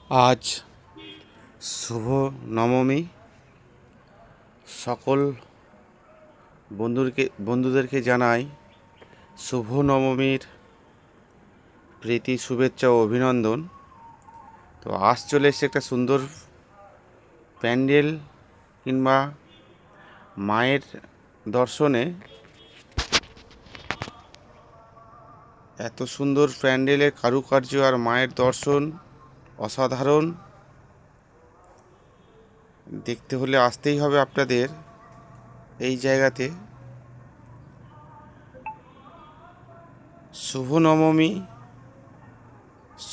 আজ শুভ নবমী। সকল বন্ধুদেরকে জানাই শুভ নবমীর প্রীতি, শুভেচ্ছা ও অভিনন্দন। তো আজ চলে এসেছে একটা সুন্দর প্যান্ডেল কিংবা মায়ের দর্শনে। এত সুন্দর প্যান্ডেলের কারুকার্য আর মায়ের দর্শন অসাধারণ। দেখতে হলে আসতেই হবে আপনাদের এই জায়গাতে। শুভ নবমী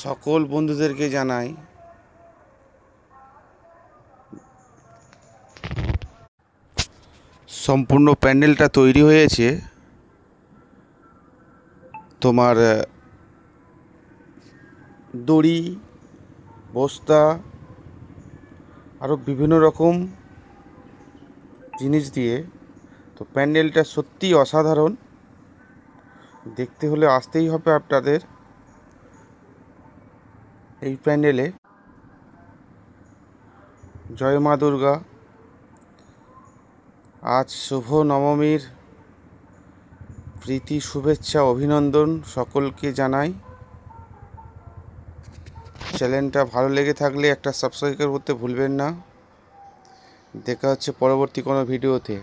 সকল বন্ধুদেরকে জানাই। সম্পূর্ণ প্যান্ডেলটা তৈরি হয়েছে তোমার দড়ি, বস্তা, আরও বিভিন্ন রকম জিনিস দিয়ে। তো প্যান্ডেলটা সত্যিই অসাধারণ। দেখতে হলে আসতেই হবে আপনাদের এই প্যান্ডেলে। জয় মা দুর্গা। আজ শুভ নবমীর প্রীতি, শুভেচ্ছা, অভিনন্দন সকলকে জানাই। চ্যানেলটা ভালো লেগে থাকলে একটা সাবস্ক্রাইব করতে ভুলবেন না। দেখা হচ্ছে পরবর্তী কোনো ভিডিওতে।